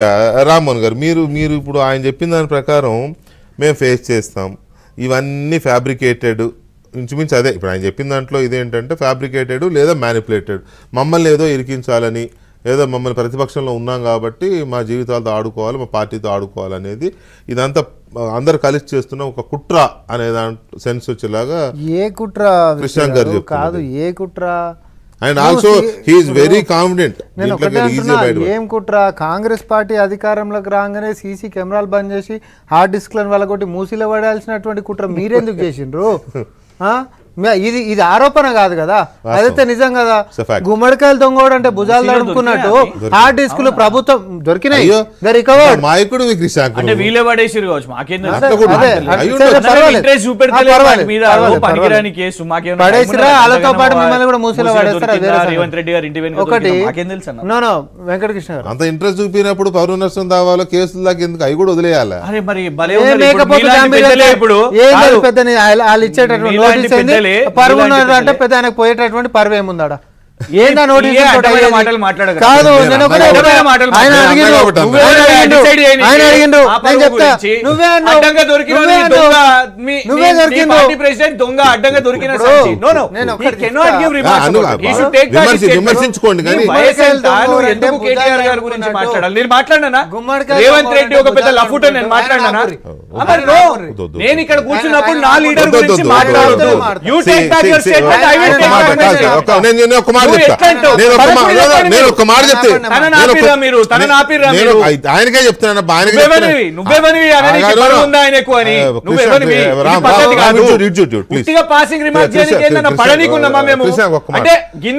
రామ్మోహన్ గారు మీరు ఇప్పుడు ఆయన చెప్పిన దాని ప్రకారం మేము ఫేస్ చేస్తాం ఇవన్నీ ఫ్యాబ్రికేటెడ్ ఇంచుమించు అదే ఇప్పుడు ఆయన చెప్పిన దాంట్లో ఇదేంటంటే ఫ్యాబ్రికేటెడ్ లేదా మ్యానిపులేటెడ్ మమ్మల్ని ఏదో ఇరికించాలని ఏదో మమ్మల్ని ప్రతిపక్షంలో ఉన్నాం కాబట్టి మా జీవితాలతో ఆడుకోవాలి మా పార్టీతో ఆడుకోవాలనేది ఇదంతా అందరు కలిసి చేస్తున్న ఒక కుట్ర అనే దాంట్లో సెన్స్ వచ్చేలాగా ఏ కుట్ర కృష్ణ గారు కాదు ఏ కుట్ర and also he is very confident ఏం కుట్ర కాంగ్రెస్ పార్టీ అధికారంలోకి రాగానే సీసీ కెమెరాలు బంద్ చేసి హార్డ్ డిస్క్లను వెళ్ళగొట్టి మూసీలో పడాల్సినటువంటి కుట్ర మీరెందుకు చేసిండ్రు ఇది ఆరోపణ కాదు కదా అదైతే నిజం కదా గుమ్మడికాయలు దొంగోడు అంటే భుజాలు తడుపుకున్నట్టు హార్డ్ డిస్కులు ప్రభుత్వం దొరికినాయి మాయకుడు పడేసిరా వాళ్ళతో పాటు మిమ్మల్ని కూడా మూసీలో పడేస్తారు ఒకటి వెంకటకృష్ణ గారు అంత ఇంట్రెస్ట్ చూపినప్పుడు పౌర నష్టం దావాలో కేసులు దాకా ఎందుకు అవి కూడా వదిలేయాలి పెద్ద వాళ్ళు ఇచ్చేటటువంటి నోటీస్ పరువు అంటే పెద్ద ఆయనకు పోయేటటువంటి పరువు ఏముందాడా ఏందా నోటీస్ కాదు ఆయన అడిగిండు నువ్వే విమర్శించుకోండి కానీ రేవంత్ రెడ్డి ఒక పెద్ద లఫుట నేను మాట్లాడినా నేను ఇక్కడ కూర్చున్నప్పుడు నా లీడర్ గురించి మాట్లాడదు ఆయనకే చెప్తాను పాసింగ్ రిమార్క్ చేయడానికి పడనీకున్నామా మేము అంటే